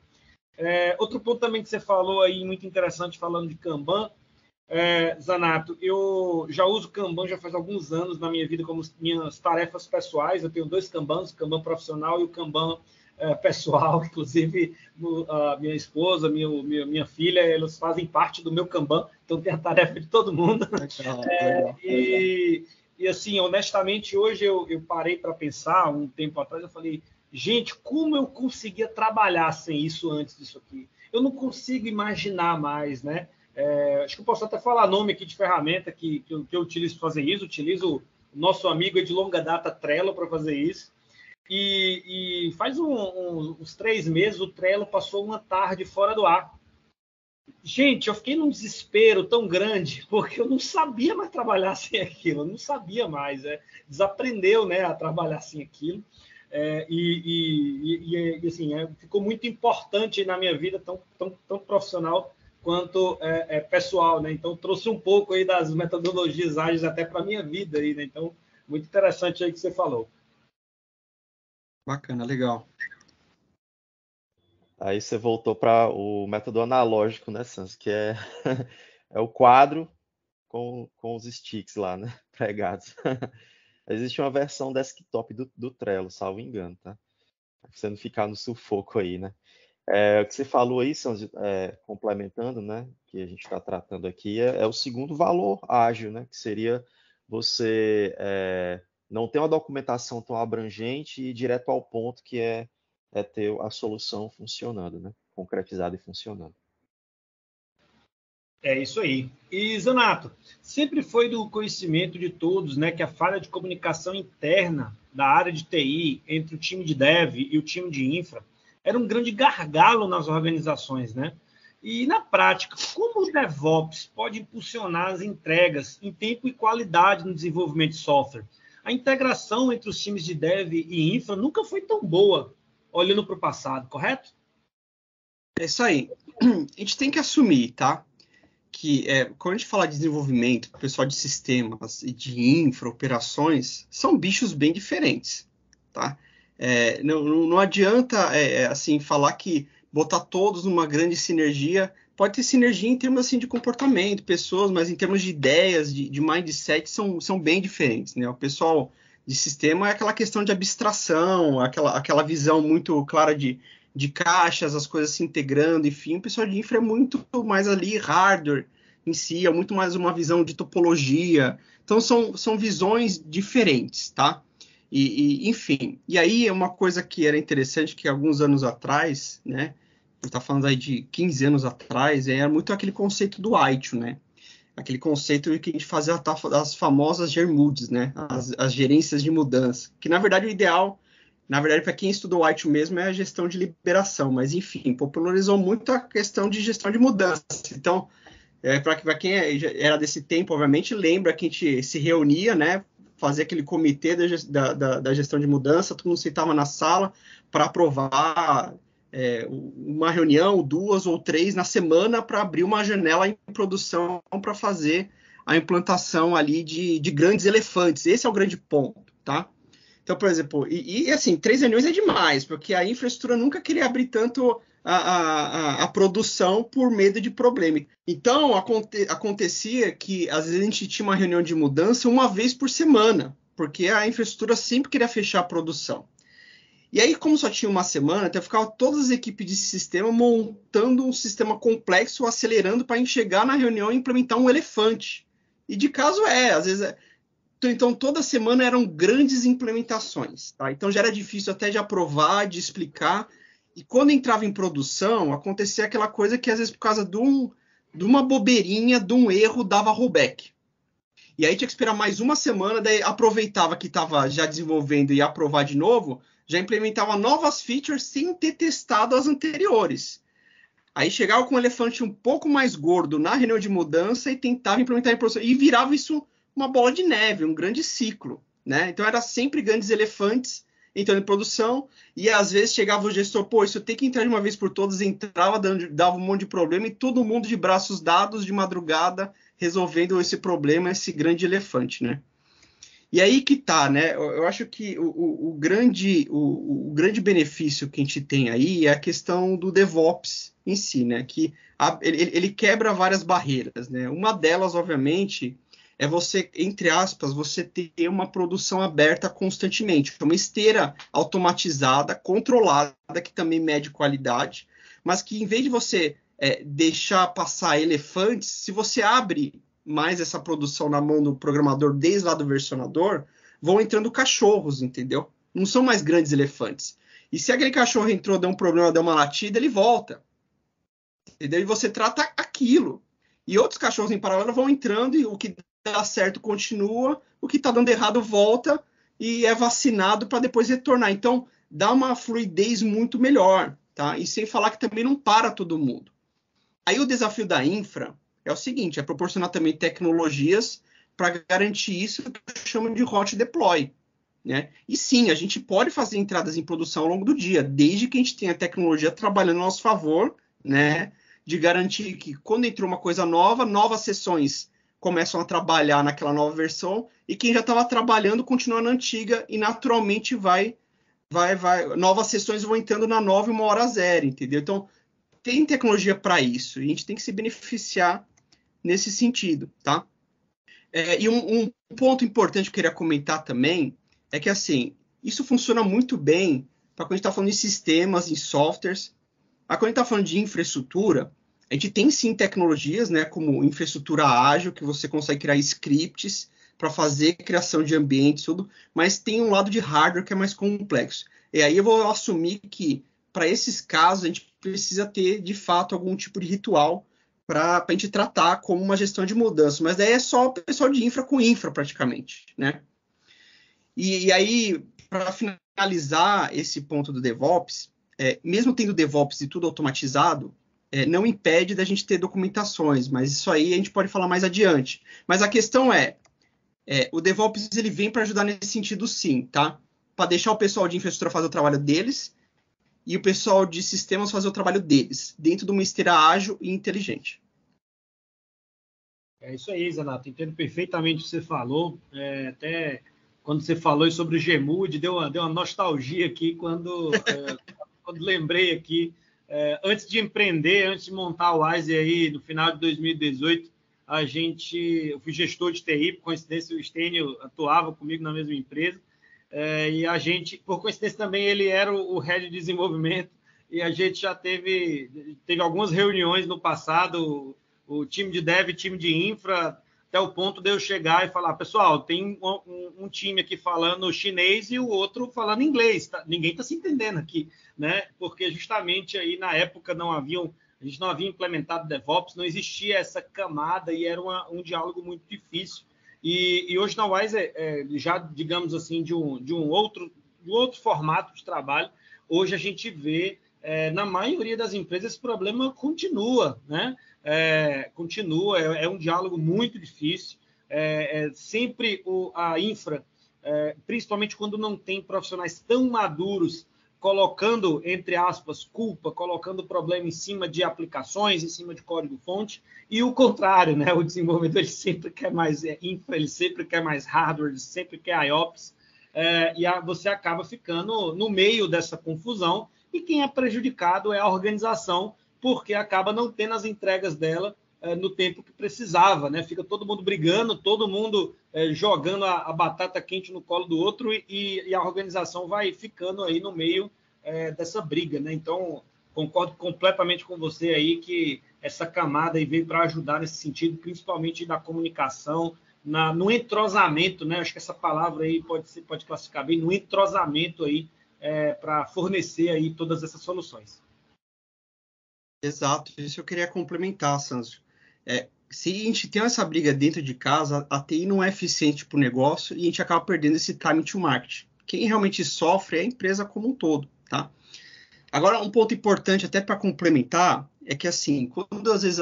Outro ponto também que você falou aí, muito interessante, falando de Kanban, Zanato, eu já uso Kanban já faz alguns anos na minha vida como minhas tarefas pessoais. Eu tenho 2 Kanbans, o Kanban profissional e o Kanban pessoal. Inclusive, a minha esposa, minha filha, elas fazem parte do meu Kanban, então tem a tarefa de todo mundo. Legal. E assim, honestamente, hoje eu parei para pensar, um tempo atrás, eu falei, gente, como eu conseguia trabalhar sem isso antes disso aqui? Eu não consigo imaginar mais, né? Acho que eu posso até falar nome aqui de ferramenta que eu utilizo para fazer isso. Utilizo o nosso amigo de longa data, Trello, para fazer isso. E faz uns 3 meses o Trello passou uma tarde fora do ar. Gente, eu fiquei num desespero tão grande, porque eu não sabia mais trabalhar sem aquilo, eu não sabia mais. Desaprendeu, né, a trabalhar sem aquilo. Assim, ficou muito importante na minha vida, tão profissional quanto pessoal, né? Então, trouxe um pouco aí das metodologias ágeis até para a minha vida aí, né? Então, muito interessante aí que você falou. Bacana, legal. Aí você voltou para o método analógico, né, Sans? Que é o quadro com os sticks lá, né? Pregados. Existe uma versão desktop do Trello, salvo engano, tá? Pra você não ficar no sufoco aí, né? O que você falou aí, Sans, complementando, né? Que a gente está tratando aqui, é o segundo valor ágil, né? Que seria você não ter uma documentação tão abrangente e ir direto ao ponto, que é ter a solução funcionando, né? Concretizada e funcionando. É isso aí. E, Zanato, sempre foi do conhecimento de todos, né, que a falha de comunicação interna da área de TI entre o time de dev e o time de infra era um grande gargalo nas organizações, né? E, na prática, como o DevOps pode impulsionar as entregas em tempo e qualidade no desenvolvimento de software? A integração entre os times de dev e infra nunca foi tão boa, olhando para o passado, correto? É isso aí. A gente tem que assumir, tá? Que quando a gente fala de desenvolvimento, o pessoal de sistemas e de infra, operações, são bichos bem diferentes, tá? Não adianta assim falar que botar todos numa grande sinergia. Pode ter sinergia em termos assim de comportamento, pessoas, mas em termos de ideias, de mindset, são bem diferentes, né? O pessoal de sistema é aquela questão de abstração, aquela visão muito clara de caixas, as coisas se integrando, enfim. O pessoal de infra é muito mais ali hardware em si, é muito mais uma visão de topologia. Então, são visões diferentes, tá? Enfim, e aí uma coisa que era interessante, que alguns anos atrás, né? A gente está falando aí de 15 anos atrás, era muito aquele conceito do ITIL, né? Aquele conceito que a gente fazia as famosas GERMUDs, né? As gerências de mudança, que na verdade o ideal, para quem estudou o ITIL mesmo, é a gestão de liberação, mas enfim, popularizou muito a questão de gestão de mudança. Então, para quem era desse tempo, obviamente, lembra que a gente se reunia, né? Fazia aquele comitê da gestão de mudança, todo mundo sentava na sala para aprovar uma reunião, 2 ou 3 na semana para abrir uma janela em produção para fazer a implantação ali de grandes elefantes. Esse é o grande ponto, tá? Então, por exemplo, assim, 3 reuniões é demais, porque a infraestrutura nunca queria abrir tanto a produção por medo de problema. Então, acontecia que, às vezes, a gente tinha uma reunião de mudança uma vez por semana, porque a infraestrutura sempre queria fechar a produção. E aí, como só tinha uma semana, então ficava todas as equipes de sistema montando um sistema complexo, acelerando para chegar na reunião e implementar um elefante. E de caso às vezes... Então, toda semana eram grandes implementações, tá? Então, já era difícil até de aprovar, de explicar. E quando entrava em produção, acontecia aquela coisa que, às vezes, por causa de uma bobeirinha, de um erro, dava rollback. E aí tinha que esperar mais uma semana, daí aproveitava que estava já desenvolvendo e ia aprovar de novo, já implementava novas features sem ter testado as anteriores. Aí chegava com um elefante um pouco mais gordo na reunião de mudança e tentava implementar em produção. E virava isso uma bola de neve, um grande ciclo, né? Então era sempre grandes elefantes entrando em produção, e às vezes chegava o gestor, isso tem que entrar de uma vez por todas, entrava, dava um monte de problema, e todo mundo de braços dados, de madrugada, resolvendo esse problema, esse grande elefante, né? E aí que tá, né? Eu acho que o grande benefício que a gente tem aí é a questão do DevOps em si, né? Que ele quebra várias barreiras, né? Uma delas, obviamente, é você, entre aspas, você ter uma produção aberta constantemente, uma esteira automatizada, controlada, que também mede qualidade, mas que em vez de você deixar passar elefantes, se você abre mais essa produção na mão do programador desde lá do versionador, vão entrando cachorros, entendeu? Não são mais grandes elefantes. E se aquele cachorro entrou, deu um problema, deu uma latida, ele volta. Entendeu? E você trata aquilo. E outros cachorros em paralelo vão entrando e o que dá certo continua, o que está dando errado volta e é vacinado para depois retornar. Então, dá uma fluidez muito melhor, tá? E sem falar que também não para todo mundo. Aí o desafio da infra é o seguinte, é proporcionar também tecnologias para garantir isso que eu chamo de hot deploy, né? E sim, a gente pode fazer entradas em produção ao longo do dia, desde que a gente tenha a tecnologia trabalhando a nosso favor, né? De garantir que quando entrou uma coisa nova, novas sessões começam a trabalhar naquela nova versão e quem já estava trabalhando continua na antiga e naturalmente novas sessões vão entrando na nova e uma hora zero, entendeu? Então, tem tecnologia para isso e a gente tem que se beneficiar nesse sentido, tá? E um ponto importante que eu queria comentar também é que, assim, isso funciona muito bem para quando a gente está falando de sistemas, em softwares. Quando a gente está falando de infraestrutura, a gente tem sim tecnologias, né, como infraestrutura ágil, que você consegue criar scripts para fazer criação de ambientes, tudo, mas tem um lado de hardware que é mais complexo. E aí eu vou assumir que, para esses casos, a gente precisa ter, de fato, algum tipo de ritual para a gente tratar como uma gestão de mudança. Mas daí é só o pessoal de infra com infra, praticamente, né? E aí, para finalizar esse ponto do DevOps, mesmo tendo DevOps e tudo automatizado, não impede da gente ter documentações, mas isso aí a gente pode falar mais adiante. Mas a questão o DevOps ele vem para ajudar nesse sentido sim, tá? Para deixar o pessoal de infraestrutura fazer o trabalho deles e o pessoal de sistemas fazer o trabalho deles, dentro de uma esteira ágil e inteligente. É isso aí, Zanato. Entendo perfeitamente o que você falou. Até quando você falou sobre o Gmood, deu uma nostalgia aqui quando lembrei aqui. Antes de empreender, antes de montar o Wise aí, no final de 2018, eu fui gestor de TI, por coincidência o Stênio atuava comigo na mesma empresa, e a gente, por coincidência também, ele era o head de desenvolvimento, e a gente já teve algumas reuniões no passado, o time de dev, time de infra, até o ponto de eu chegar e falar, pessoal, tem um time aqui falando chinês e o outro falando inglês, tá? Ninguém está se entendendo aqui, né? Porque justamente aí na época a gente não havia implementado DevOps, não existia essa camada e era um diálogo muito difícil. E hoje na Wise, já digamos assim, de um outro formato de trabalho, hoje a gente vê, na maioria das empresas, esse problema continua, né? Continua, é um diálogo muito difícil. Sempre a infra, principalmente quando não tem profissionais tão maduros, colocando, entre aspas, culpa, colocando o problema em cima de aplicações, em cima de código-fonte, e o contrário, né? O desenvolvedor ele sempre quer mais infra, ele sempre quer mais hardware, ele sempre quer IOPS, você acaba ficando no meio dessa confusão, e quem é prejudicado é a organização, porque acaba não tendo as entregas dela no tempo que precisava, né? Fica todo mundo brigando, todo mundo jogando a batata quente no colo do outro e a organização vai ficando aí no meio dessa briga, né? Então, concordo completamente com você aí que essa camada aí veio para ajudar nesse sentido, principalmente da comunicação, no entrosamento, né? Acho que essa palavra aí pode classificar bem, no entrosamento aí para fornecer aí todas essas soluções. Exato, isso eu queria complementar, Sancho. Se a gente tem essa briga dentro de casa, a TI não é eficiente para o negócio e a gente acaba perdendo esse time to market. Quem realmente sofre é a empresa como um todo, tá? Agora, um ponto importante até para complementar é que, assim, quando às vezes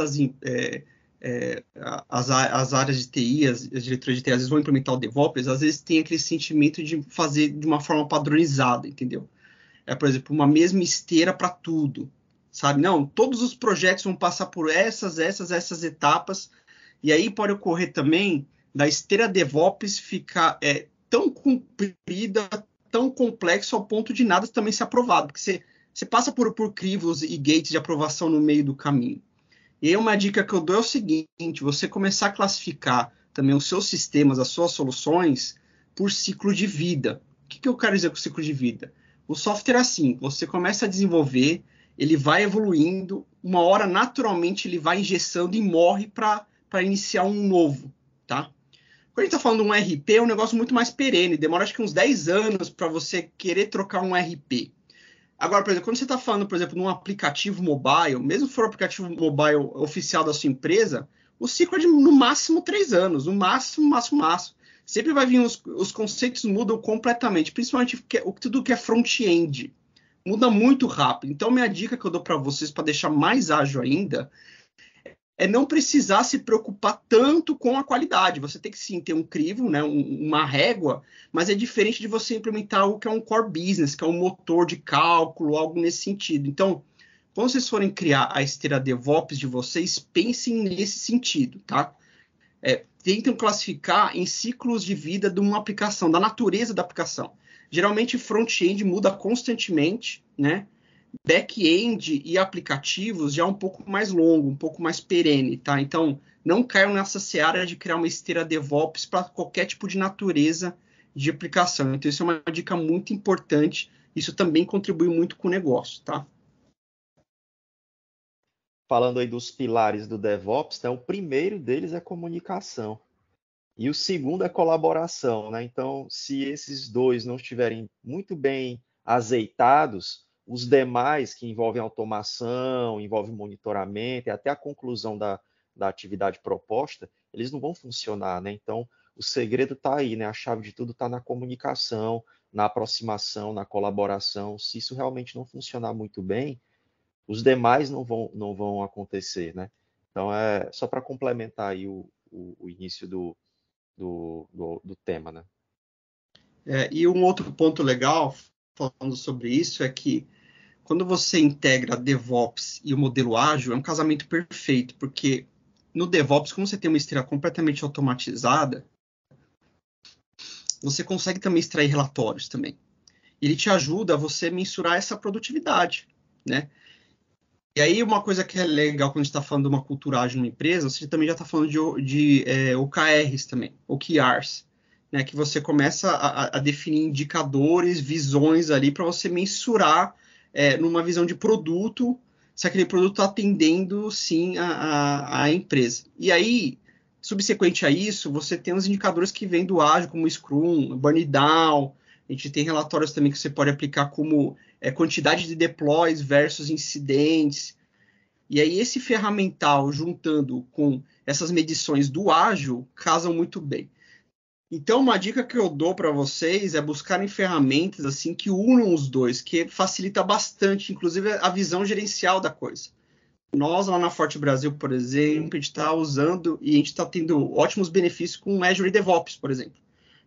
as áreas de TI, as diretoras de TI, às vezes vão implementar o DevOps, às vezes tem aquele sentimento de fazer de uma forma padronizada, entendeu? Por exemplo, uma mesma esteira para tudo, sabe? Não, todos os projetos vão passar por essas etapas, e aí pode ocorrer também da esteira DevOps ficar tão comprida, tão complexo ao ponto de nada também ser aprovado, porque você passa por crivos e gates de aprovação no meio do caminho. E aí uma dica que eu dou é o seguinte, você começar a classificar também os seus sistemas, as suas soluções, por ciclo de vida. O que eu quero dizer com ciclo de vida? O software é assim, você começa a desenvolver, ele vai evoluindo, uma hora naturalmente ele vai engessando e morre para iniciar um novo, tá? Quando a gente está falando de um RP, é um negócio muito mais perene, demora acho que uns 10 anos para você querer trocar um RP. Agora, por exemplo, quando você está falando, por exemplo, num aplicativo mobile, mesmo se for um aplicativo mobile oficial da sua empresa, o ciclo é de no máximo 3 anos, no máximo. Sempre vai vir os conceitos mudam completamente, principalmente tudo que é front-end. Muda muito rápido. Então, minha dica que eu dou para vocês, para deixar mais ágil ainda, é não precisar se preocupar tanto com a qualidade. Você tem que sim ter um crivo, né, uma régua, mas é diferente de você implementar algo que é um core business, que é um motor de cálculo, algo nesse sentido. Então, quando vocês forem criar a esteira DevOps de vocês, pensem nesse sentido, tá? Tentem classificar em ciclos de vida de uma aplicação, da natureza da aplicação. Geralmente, front-end muda constantemente, né? Back-end e aplicativos já é um pouco mais longo, um pouco mais perene, tá? Então, não caiam nessa seara de criar uma esteira DevOps para qualquer tipo de natureza de aplicação. Então, isso é uma dica muito importante. Isso também contribui muito com o negócio, tá? Falando aí dos pilares do DevOps, né, o primeiro deles é comunicação. E o segundo é colaboração, né? Então, se esses dois não estiverem muito bem azeitados, Os demais, que envolvem automação, envolvem monitoramento e até a conclusão da atividade proposta, eles não vão funcionar, né? Então, o segredo está aí, né? A chave de tudo está na comunicação, na aproximação, na colaboração. Se isso realmente não funcionar muito bem, os demais não vão acontecer, né? Então, é só para complementar aí o início do tema, né? E um outro ponto legal, falando sobre isso, é que quando você integra DevOps e o modelo ágil, é um casamento perfeito, porque no DevOps, como você tem uma esteira completamente automatizada, você consegue também extrair relatórios também. Ele te ajuda a você mensurar essa produtividade, né? E aí, uma coisa que é legal quando a gente está falando de uma cultura ágil numa empresa, você também já está falando de OKRs também, OKRs, né? Que você começa a definir indicadores, visões ali para você mensurar numa visão de produto, se aquele produto está atendendo, sim, a empresa. E aí, subsequente a isso, você tem os indicadores que vêm do ágil, como Scrum, Burn Down. A gente tem relatórios também que você pode aplicar como quantidade de deploys versus incidentes. E aí esse ferramental, juntando com essas medições do ágil, casam muito bem. Então, uma dica que eu dou para vocês é buscarem ferramentas assim que unam os dois, que facilita bastante, inclusive, a visão gerencial da coisa. Nós, lá na Forte Brasil, por exemplo, a gente está usando e a gente está tendo ótimos benefícios com o Azure DevOps, por exemplo.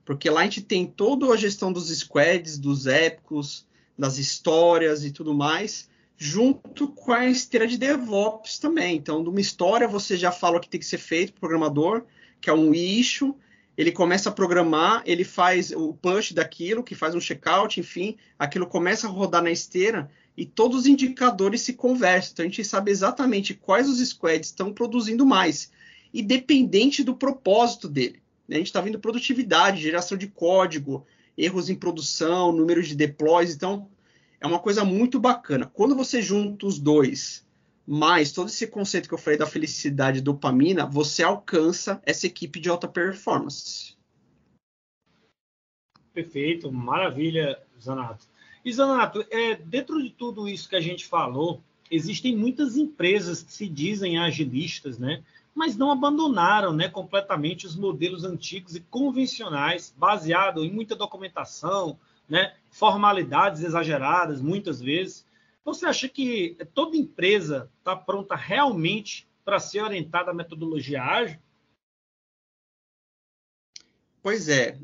Porque lá a gente tem toda a gestão dos squads, dos épicos, das histórias e tudo mais, junto com a esteira de DevOps também. Então, de uma história, você já fala o que tem que ser feito para o programador, que é um issue, ele começa a programar, ele faz o push daquilo, que faz um checkout, enfim, aquilo começa a rodar na esteira e todos os indicadores se conversam. Então, a gente sabe exatamente quais os squads estão produzindo mais, independente do propósito dele. A gente está vendo produtividade, geração de código, erros em produção, número de deploys. Então, é uma coisa muito bacana. Quando você junta os dois, mais todo esse conceito que eu falei da felicidade e dopamina, você alcança essa equipe de alta performance. Perfeito, maravilha, Zanato. E, Zanato, dentro de tudo isso que a gente falou, existem muitas empresas que se dizem agilistas, né? Mas não abandonaram, né, completamente os modelos antigos e convencionais, baseado em muita documentação, né, formalidades exageradas, muitas vezes. Você acha que toda empresa está pronta realmente para ser orientada à metodologia ágil? Pois é,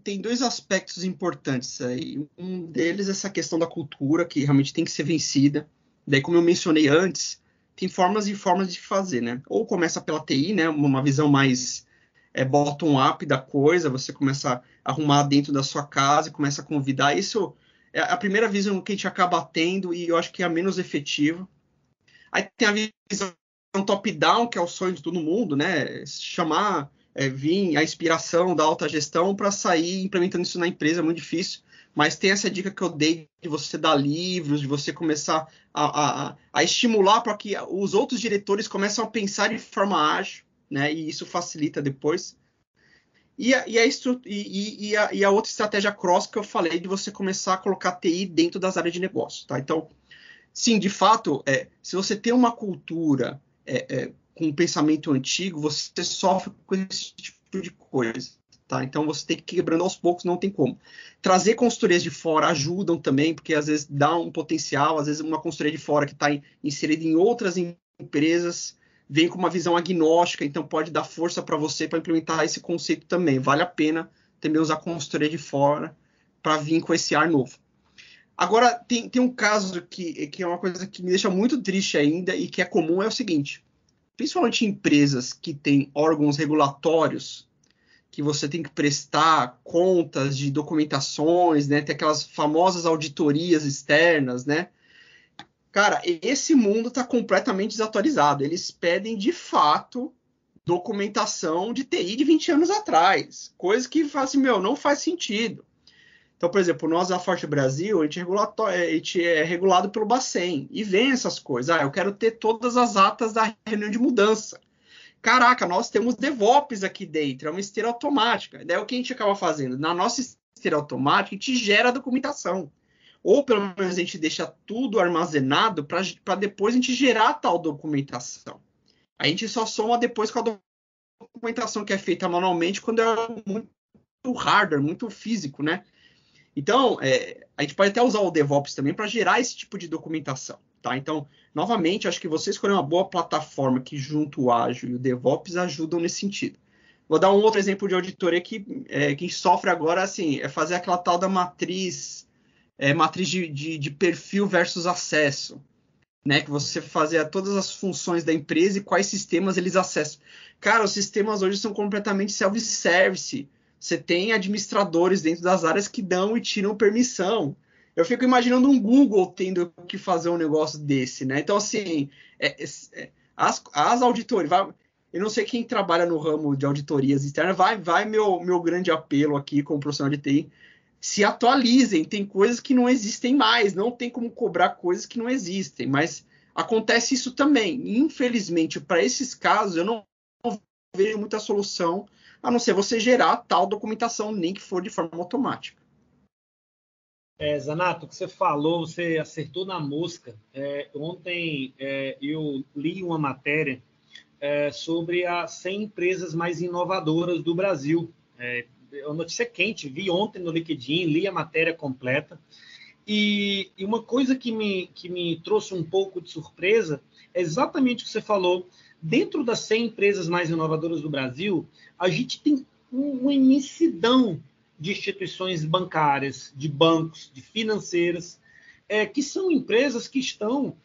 tem dois aspectos importantes aí. Um deles é essa questão da cultura, que realmente tem que ser vencida. Daí, como eu mencionei antes, tem formas e formas de fazer, né? Ou começa pela TI, né? Uma visão mais bottom-up da coisa, você começa a arrumar dentro da sua casa, começa a convidar. Isso é a primeira visão que a gente acaba tendo e eu acho que é a menos efetiva. Aí tem a visão top-down, que é o sonho de todo mundo, né? Chamar, vir a inspiração da alta gestão para sair implementando isso na empresa é muito difícil. Mas tem essa dica que eu dei de você dar livros, de você começar a estimular para que os outros diretores comecem a pensar de forma ágil, né? E isso facilita depois. E a outra estratégia cross que eu falei de você começar a colocar TI dentro das áreas de negócio, tá? Então, sim, de fato, se você tem uma cultura com um pensamento antigo, você sofre com esse tipo de coisa, tá? Então, você tem que ir quebrando aos poucos, não tem como. Trazer consultorias de fora ajudam também, porque às vezes dá um potencial, às vezes uma consultoria de fora que está inserida em outras empresas vem com uma visão agnóstica, então pode dar força para você para implementar esse conceito também. Vale a pena também usar consultoria de fora para vir com esse ar novo. Agora, tem um caso que é uma coisa que me deixa muito triste ainda e que é comum, é o seguinte, principalmente em empresas que têm órgãos regulatórios, que você tem que prestar contas de documentações, né? Tem aquelas famosas auditorias externas, né? Cara, esse mundo está completamente desatualizado. Eles pedem, de fato, documentação de TI de 20 anos atrás. Coisa que assim, não faz sentido. Então, por exemplo, nós da Forte Brasil, a gente é regulado pelo Bacen. E vem essas coisas. Eu quero ter todas as atas da reunião de mudança. Caraca, nós temos DevOps aqui dentro. É uma esteira automática. Daí o que a gente acaba fazendo? Na nossa esteira automática, a gente gera a documentação. Ou pelo menos a gente deixa tudo armazenado para depois a gente gerar a tal documentação. A gente só soma depois com a documentação que é feita manualmente quando é muito hardware, muito físico, né? Então, a gente pode até usar o DevOps também para gerar esse tipo de documentação, tá? Então, novamente, acho que você escolher uma boa plataforma que junto o Ágil e o DevOps ajudam nesse sentido. Vou dar um outro exemplo de auditoria que sofre agora, assim, é fazer aquela tal da matriz de perfil versus acesso, né? Que você fazia todas as funções da empresa e quais sistemas eles acessam. Cara, os sistemas hoje são completamente self-service. Você tem administradores dentro das áreas que dão e tiram permissão. Eu fico imaginando um Google tendo que fazer um negócio desse, né? Então, assim, as auditorias... Eu não sei quem trabalha no ramo de auditorias externas, vai meu grande apelo aqui como profissional de TI, se atualizem, tem coisas que não existem mais, não tem como cobrar coisas que não existem, mas acontece isso também. Infelizmente, para esses casos, eu não vejo muita solução, a não ser você gerar tal documentação, nem que for de forma automática. Zanato, o que você falou, você acertou na mosca. Ontem eu li uma matéria sobre as 100 empresas mais inovadoras do Brasil. A notícia quente, vi ontem no LinkedIn, li a matéria completa. E uma coisa que me trouxe um pouco de surpresa é exatamente o que você falou. Dentro das 100 empresas mais inovadoras do Brasil, a gente tem uma imensidão de instituições bancárias, de bancos, de financeiras, que são empresas que estão,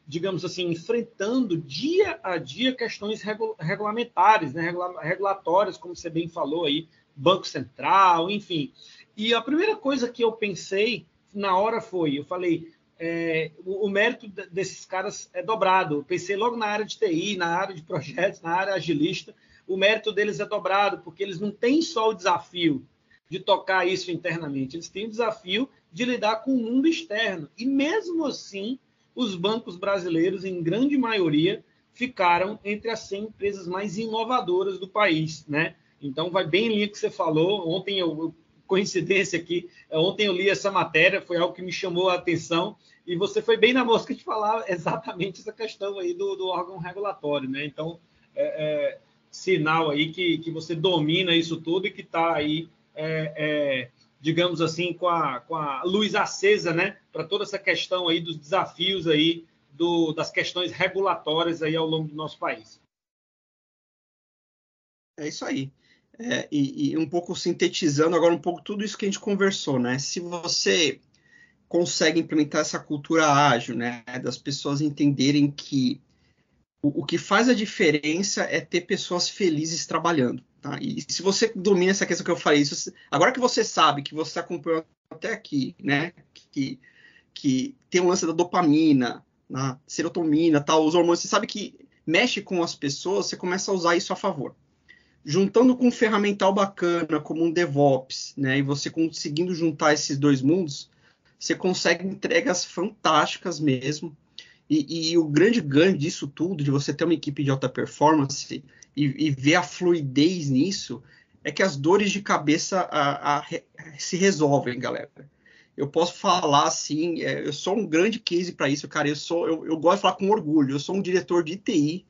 digamos assim, enfrentando dia a dia questões regulamentares, né, regulatórias, como você bem falou aí, Banco Central, enfim. E a primeira coisa que eu pensei na hora eu falei, o mérito desses caras é dobrado. Eu pensei logo na área de TI, na área de projetos, na área agilista, o mérito deles é dobrado, porque eles não têm só o desafio de tocar isso internamente, eles têm o desafio de lidar com o mundo externo. E mesmo assim, os bancos brasileiros, em grande maioria, ficaram entre as 100 empresas mais inovadoras do país, né? Então, vai bem em linha com o que você falou. Ontem, coincidência aqui, ontem eu li essa matéria, foi algo que me chamou a atenção, e você foi bem na mosca de falar exatamente essa questão aí do órgão regulatório, né? Então, sinal aí que você domina isso tudo e que está aí, digamos assim, com a luz acesa, né, para toda essa questão aí dos desafios aí das questões regulatórias aí ao longo do nosso país. É isso aí. E um pouco sintetizando agora um pouco tudo isso que a gente conversou, né? Se você consegue implementar essa cultura ágil, né, das pessoas entenderem que o que faz a diferença é ter pessoas felizes trabalhando, tá? E se você domina essa questão que eu falei, agora que você sabe, que você acompanhou até aqui, né, que tem um lance da dopamina, na serotonina, tal, os hormônios, você sabe que mexe com as pessoas, você começa a usar isso a favor. Juntando com um ferramental bacana, como um DevOps, né, e você conseguindo juntar esses dois mundos, você consegue entregas fantásticas mesmo. E o grande ganho disso tudo, de você ter uma equipe de alta performance e ver a fluidez nisso, é que as dores de cabeça se resolvem, galera. Eu posso falar assim, eu sou um grande case para isso, cara. Eu gosto de falar com orgulho. Eu sou um diretor de TI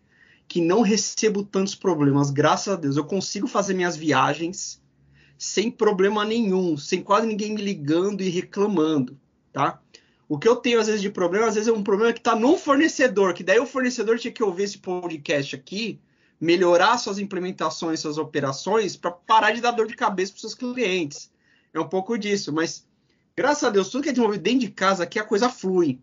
que não recebo tantos problemas, graças a Deus. Eu consigo fazer minhas viagens sem problema nenhum, sem quase ninguém me ligando e reclamando, tá? O que eu tenho, às vezes, de problema, às vezes é um problema que está no fornecedor, que daí o fornecedor tinha que ouvir esse podcast aqui, melhorar suas implementações, suas operações, para parar de dar dor de cabeça para os seus clientes. É um pouco disso, mas, graças a Deus, tudo que é desenvolvido dentro de casa aqui, a coisa flui.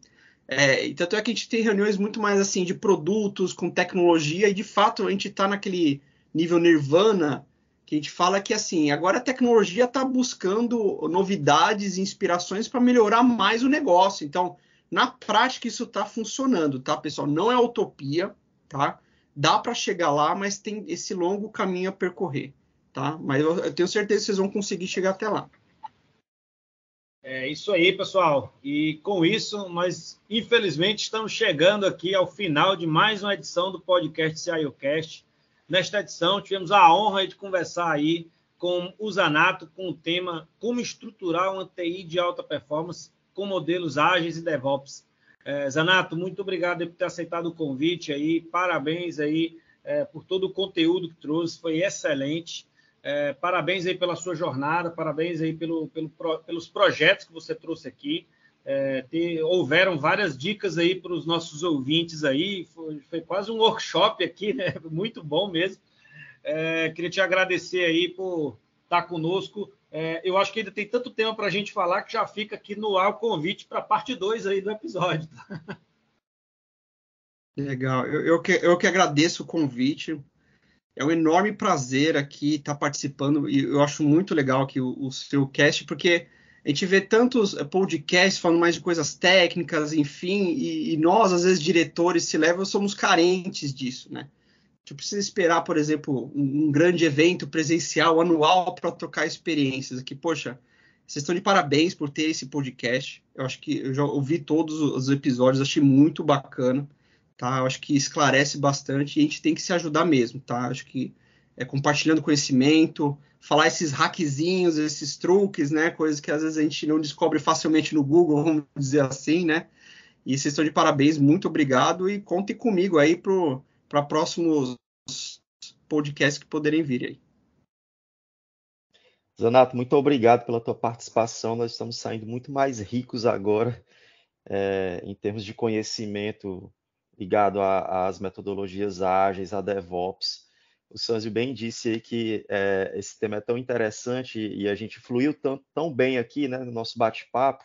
Tanto é que a gente tem reuniões muito mais, assim, de produtos, com tecnologia, e, de fato, a gente está naquele nível nirvana, que a gente fala que, assim, agora a tecnologia está buscando novidades e inspirações para melhorar mais o negócio. Então, na prática, isso está funcionando, tá, pessoal? Não é utopia, tá? Dá para chegar lá, mas tem esse longo caminho a percorrer, tá? Mas eu tenho certeza que vocês vão conseguir chegar até lá. É isso aí, pessoal. E com isso, nós, infelizmente, estamos chegando aqui ao final de mais uma edição do podcast CIOcast. Nesta edição, tivemos a honra de conversar aí com o Zanato, com o tema Como estruturar uma TI de alta performance com modelos ágeis e DevOps. Zanato, muito obrigado por ter aceitado o convite aí, parabéns aí por todo o conteúdo que trouxe, foi excelente. Parabéns aí pela sua jornada, parabéns aí pelos projetos que você trouxe aqui. Houveram várias dicas aí para os nossos ouvintes aí, foi quase um workshop aqui, né? Muito bom mesmo. Queria te agradecer aí por estar conosco. Eu acho que ainda tem tanto tema para a gente falar que já fica aqui no ar o convite para a parte 2 aí do episódio. Legal, eu que agradeço o convite. É um enorme prazer aqui estar participando, e eu acho muito legal aqui o seu cast, porque a gente vê tantos podcasts falando mais de coisas técnicas, enfim, e nós, às vezes, diretores C-level, somos carentes disso, né? A gente precisa esperar, por exemplo, um grande evento presencial anual para trocar experiências aqui. Poxa, vocês estão de parabéns por ter esse podcast. Eu acho que eu já ouvi todos os episódios, achei muito bacana. Tá? Eu acho que esclarece bastante e a gente tem que se ajudar mesmo, tá? Acho que compartilhando conhecimento, falar esses hackzinhos, esses truques, né? Coisas que às vezes a gente não descobre facilmente no Google, vamos dizer assim, né? E vocês estão de parabéns, muito obrigado e contem comigo aí para próximos podcasts que poderem vir aí. Zanato, muito obrigado pela tua participação. Nós estamos saindo muito mais ricos agora em termos de conhecimento ligado às metodologias ágeis, a DevOps. O Sanzio bem disse aí que esse tema é tão interessante e a gente fluiu tão bem aqui, né, no nosso bate-papo,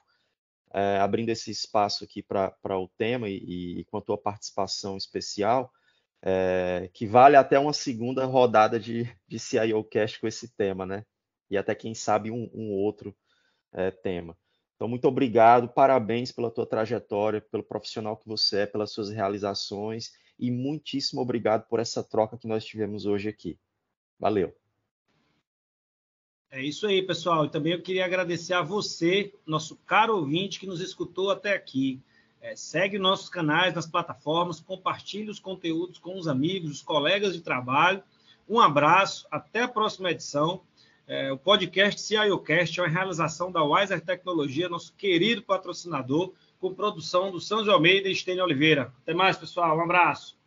abrindo esse espaço aqui para o tema e com a tua participação especial, que vale até uma segunda rodada de CIOcast com esse tema, né? E até, quem sabe, um outro tema. Então, muito obrigado, parabéns pela tua trajetória, pelo profissional que você é, pelas suas realizações e muitíssimo obrigado por essa troca que nós tivemos hoje aqui. Valeu. É isso aí, pessoal. E também eu queria agradecer a você, nosso caro ouvinte, que nos escutou até aqui. Segue nossos canais nas plataformas, compartilhe os conteúdos com os amigos, os colegas de trabalho. Um abraço, até a próxima edição. O podcast CIOcast é uma realização da Wiser Tecnologia, nosso querido patrocinador, com produção do Sanzio Almeida e Estênio Oliveira. Até mais, pessoal. Um abraço.